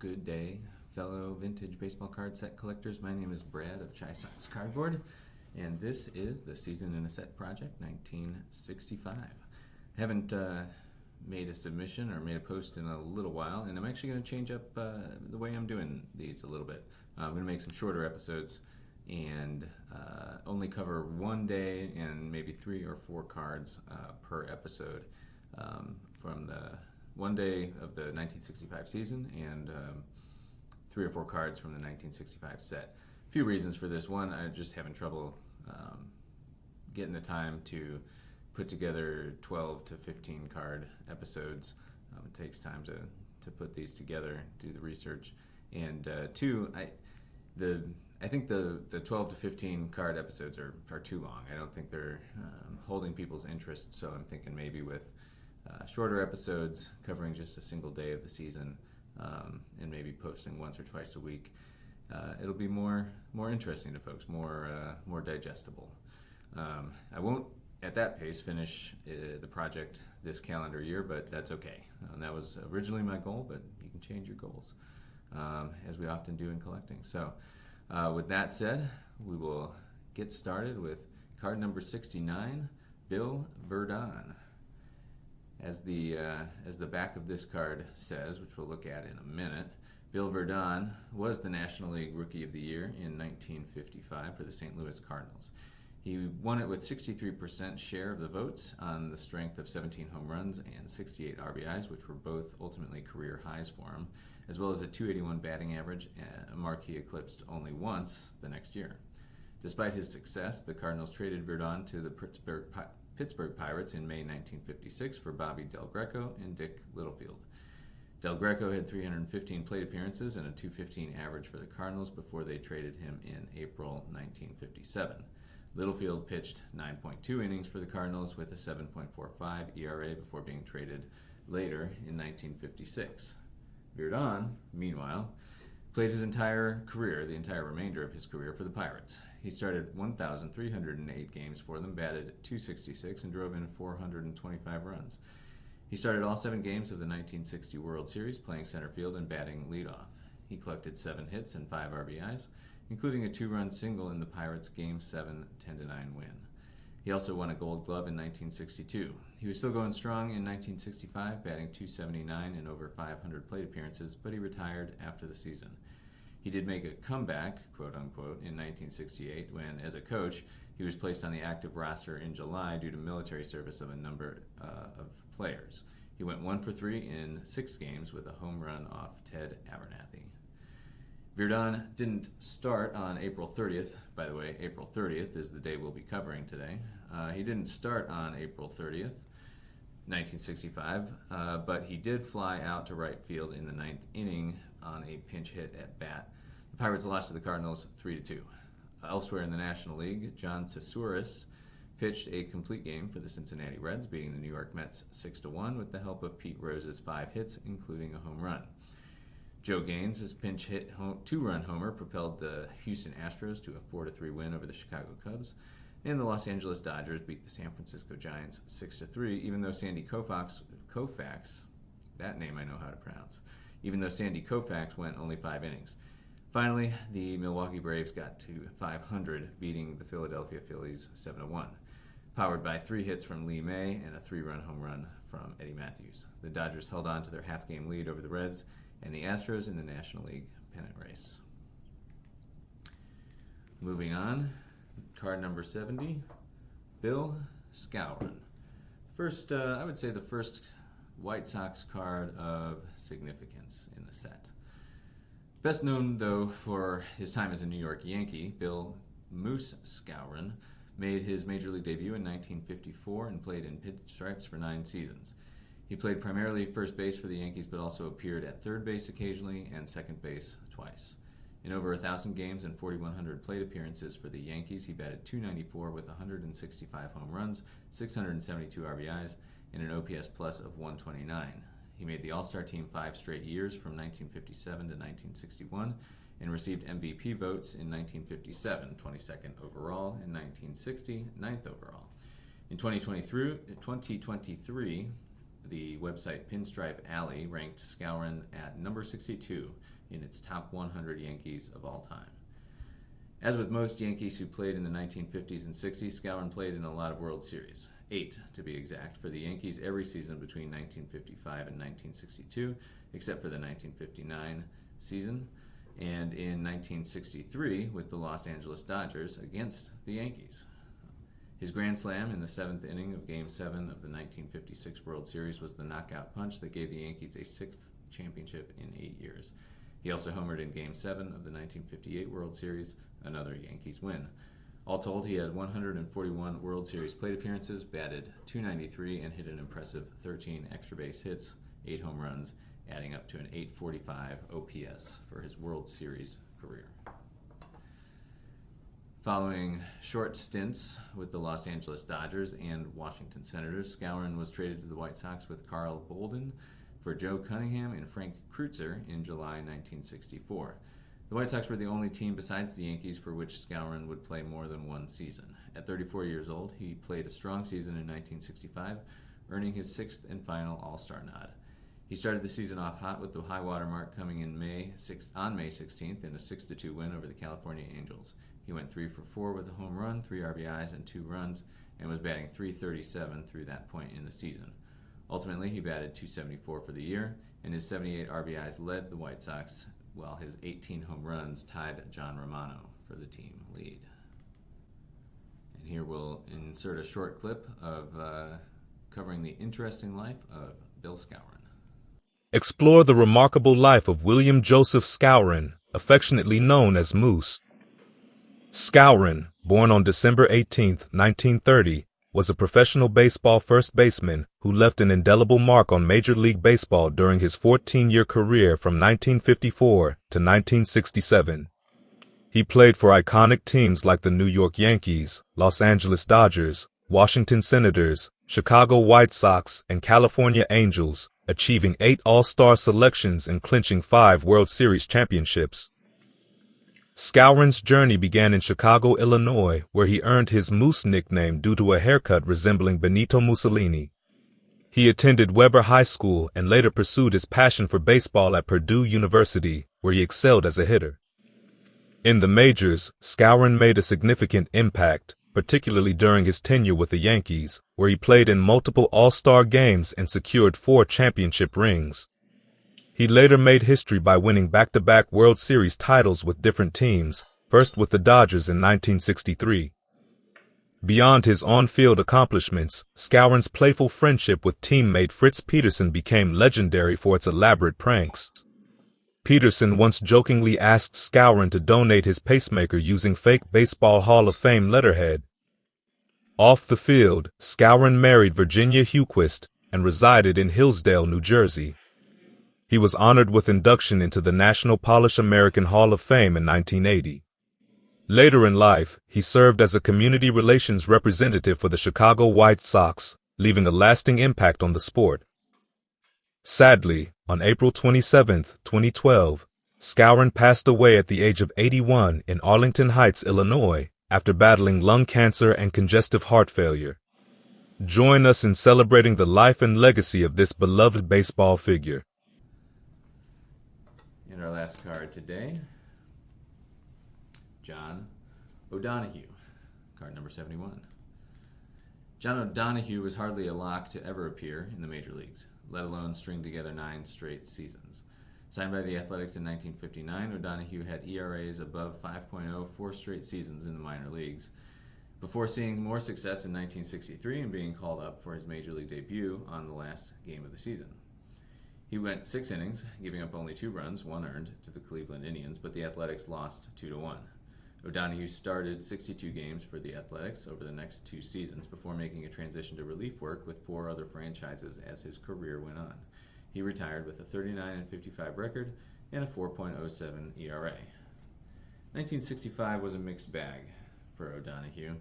Good day, fellow vintage baseball card set collectors. My name is Brad of Chai Sox Cardboard, and this is the Season in a Set Project 1965. I haven't made a submission or made a post in a little while, and I'm actually going to change up the way I'm doing these a little bit. I'm going to make some shorter episodes and only cover one day and maybe 3 or 4 cards per episode from the one day of the 1965 season and 3 or 4 cards from the 1965 set. A few reasons for this. One, I'm just having trouble getting the time to put together 12 to 15 card episodes. It takes time to put these together, do the research. And 2, I think the 12 to 15 card episodes are too long. I don't think they're holding people's interest, so I'm thinking maybe with shorter episodes covering just a single day of the season and maybe posting once or twice a week, it'll be more interesting to folks, more digestible. I won't, at that pace, finish the project this calendar year, but that's okay. That was originally my goal, but you can change your goals, as we often do in collecting. So with that said, we will get started with card number 69, Bill Virdon. As the back of this card says, which we'll look at in a minute, Bill Virdon was the National League Rookie of the Year in 1955 for the St. Louis Cardinals. He won it with 63% share of the votes on the strength of 17 home runs and 68 RBIs, which were both ultimately career highs for him, as well as a .281 batting average, a mark he eclipsed only once the next year. Despite his success, the Cardinals traded Virdon to the Pittsburgh Pirates in May 1956 for Bobby Del Greco and Dick Littlefield. Del Greco had 315 plate appearances and a .215 average for the Cardinals before they traded him in April 1957. Littlefield pitched 9.2 innings for the Cardinals with a 7.45 ERA before being traded later in 1956. Virdon, meanwhile, played his entire career, the entire remainder of his career, for the Pirates. He started 1,308 games for them, batted .266, and drove in 425 runs. He started all 7 games of the 1960 World Series, playing center field and batting leadoff. He collected 7 hits and 5 RBIs, including a 2-run single in the Pirates' Game 7 10-9 win. He also won a Gold Glove in 1962. He was still going strong in 1965, batting .279 in over 500 plate appearances, but he retired after the season. He did make a comeback, quote-unquote, in 1968 when, as a coach, he was placed on the active roster in July due to military service of a number of players. He went 1 for 3 in 6 games with a home run off Ted Abernathy. Virdon didn't start on April 30th. By the way, April 30th is the day we'll be covering today. He didn't start on April 30th, 1965, but he did fly out to right field in the 9th inning on a pinch hit at bat. The Pirates lost to the Cardinals 3-2. Elsewhere in the National League, John Tsouris pitched a complete game for the Cincinnati Reds, beating the New York Mets 6-1 with the help of Pete Rose's 5 hits, including a home run. Joe Gaines' pinch hit 2-run homer propelled the Houston Astros to a 4-3 win over the Chicago Cubs, and the Los Angeles Dodgers beat the San Francisco Giants 6-3, even though Sandy Koufax, that name I know how to pronounce, even though Sandy Koufax went only 5 innings. Finally, the Milwaukee Braves got to 500, beating the Philadelphia Phillies 7-1, powered by 3 hits from Lee May and a 3-run home run from Eddie Matthews. The Dodgers held on to their half-game lead over the Reds and the Astros in the National League pennant race. Moving on, card number 70, Bill Skowron. First, I would say the first White Sox card of significance in the set. Best known, though, for his time as a New York Yankee, Bill Moose Skowron made his Major League debut in 1954 and played in pinstripes for 9 seasons. He played primarily first base for the Yankees, but also appeared at third base occasionally and second base twice. In over 1,000 games and 4,100 plate appearances for the Yankees, he batted .294 with 165 home runs, 672 RBIs, and an OPS plus of 129. He made the All-Star team 5 straight years from 1957 to 1961 and received MVP votes in 1957, 22nd overall, in 1960, 9th overall. In 2023, the website Pinstripe Alley ranked Skowron at number 62 in its top 100 Yankees of all time. As with most Yankees who played in the 1950s and 60s, Skowron played in a lot of World Series, 8 to be exact, for the Yankees every season between 1955 and 1962, except for the 1959 season, and in 1963 with the Los Angeles Dodgers against the Yankees. His grand slam in the 7th inning of Game 7 of the 1956 World Series was the knockout punch that gave the Yankees a 6th championship in 8 years. He also homered in Game 7 of the 1958 World Series, another Yankees win. All told, he had 141 World Series plate appearances, batted .293, and hit an impressive 13 extra base hits, 8 home runs, adding up to an .845 OPS for his World Series career. Following short stints with the Los Angeles Dodgers and Washington Senators, Skowron was traded to the White Sox with Carl Bolden for Joe Cunningham and Frank Kreutzer in July 1964. The White Sox were the only team besides the Yankees for which Skowron would play more than one season. At 34 years old, he played a strong season in 1965, earning his 6th and final All-Star nod. He started the season off hot with the high water mark coming in on May 16th in a 6-2 win over the California Angels. He went 3 for 4 with a home run, 3 RBIs, and 2 runs, and was batting .337 through that point in the season. Ultimately, he batted .274 for the year, and his 78 RBIs led the White Sox, while his 18 home runs tied John Romano for the team lead. And here we'll insert a short clip of covering the interesting life of Bill Skowron. Explore the remarkable life of William Joseph Skowron, affectionately known as Moose. Skowron, born on December 18, 1930, was a professional baseball first baseman who left an indelible mark on Major League Baseball during his 14-year career from 1954 to 1967. He played for iconic teams like the New York Yankees, Los Angeles Dodgers, Washington Senators, Chicago White Sox, and California Angels, achieving 8 All-Star selections and clinching 5 World Series championships. Skowron's journey began in Chicago, Illinois, where he earned his Moose nickname due to a haircut resembling Benito Mussolini. He attended Weber High School and later pursued his passion for baseball at Purdue University, where he excelled as a hitter. In the majors, Skowron made a significant impact, particularly during his tenure with the Yankees, where he played in multiple All-Star games and secured 4 championship rings. He later made history by winning back-to-back World Series titles with different teams, first with the Dodgers in 1963. Beyond his on-field accomplishments, Skowron's playful friendship with teammate Fritz Peterson became legendary for its elaborate pranks. Peterson once jokingly asked Skowron to donate his pacemaker using fake Baseball Hall of Fame letterhead. Off the field, Skowron married Virginia Huquist and resided in Hillsdale, New Jersey. He was honored with induction into the National Polish American Hall of Fame in 1980. Later in life, he served as a community relations representative for the Chicago White Sox, leaving a lasting impact on the sport. Sadly, on April 27, 2012, Skowron passed away at the age of 81 in Arlington Heights, Illinois, after battling lung cancer and congestive heart failure. Join us in celebrating the life and legacy of this beloved baseball figure. And our last card today, John O'Donohue, card number 71. John O'Donohue was hardly a lock to ever appear in the major leagues, let alone string together 9 straight seasons. Signed by the Athletics in 1959, O'Donohue had ERAs above 5.0 4 straight seasons in the minor leagues, before seeing more success in 1963 and being called up for his major league debut on the last game of the season. He went 6 innings, giving up only 2 runs, 1 earned, to the Cleveland Indians, but the Athletics lost 2-1. O'Donohue started 62 games for the Athletics over the next 2 seasons before making a transition to relief work with 4 other franchises as his career went on. He retired with a 39-55 record and a 4.07 ERA. 1965 was a mixed bag for O'Donohue.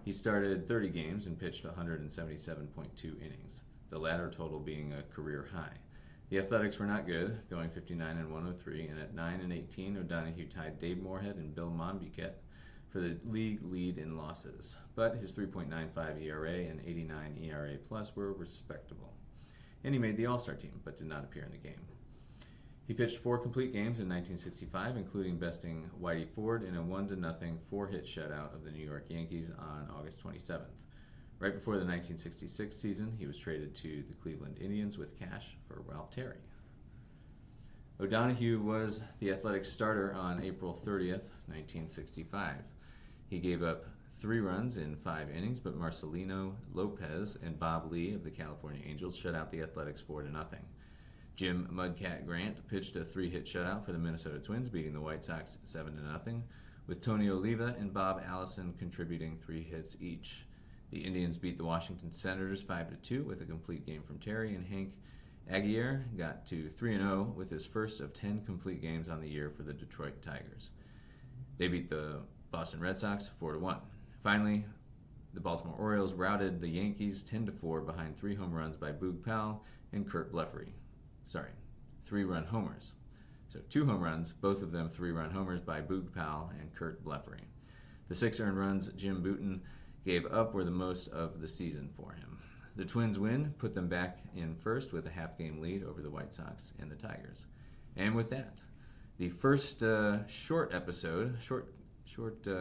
He started 30 games and pitched 177.2 innings, the latter total being a career high. The Athletics were not good, going 59-103, and at 9-18, O'Donohue tied Dave Moorhead and Bill Monbiquet for the league lead in losses, but his 3.95 ERA and 89 ERA plus were respectable. and he made the All-Star team, but did not appear in the game. He pitched 4 complete games in 1965, including besting Whitey Ford in a 1-0 4-hit shutout of the New York Yankees on August 27th. Right before the 1966 season, he was traded to the Cleveland Indians with cash for Ralph Terry. O'Donohue was the Athletics starter on April 30th, 1965. He gave up 3 runs in 5 innings, but Marcelino Lopez and Bob Lee of the California Angels shut out the Athletics 4-0. Jim Mudcat Grant pitched a 3-hit shutout for the Minnesota Twins, beating the White Sox 7-0, with Tony Oliva and Bob Allison contributing 3 hits each. The Indians beat the Washington Senators 5-2 with a complete game from Terry, and Hank Aguirre got to 3-0 with his first of 10 complete games on the year for the Detroit Tigers. They beat the Boston Red Sox 4-1. Finally, the Baltimore Orioles routed the Yankees 10-4 behind 3 home runs by Boog Powell and Kurt Blefary. 3-run homers. So 2 home runs, both of them 3-run homers by Boog Powell and Kurt Blefary. The 6 earned runs Jim Bouton gave up were the most of the season for him. The Twins' win put them back in first with a half-game lead over the White Sox and the Tigers. And with that, the first short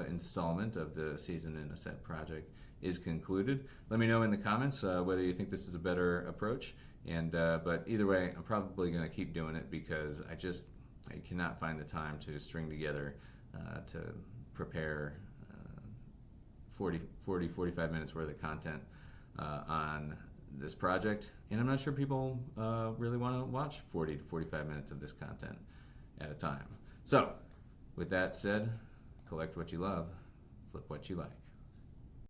installment of the Season in a Set project is concluded. Let me know in the comments whether you think this is a better approach. But either way, I'm probably going to keep doing it because I cannot find the time to string together to prepare 45 minutes worth of content on this project. And I'm not sure people really want to watch 40 to 45 minutes of this content at a time. So, with that said, collect what you love, flip what you like.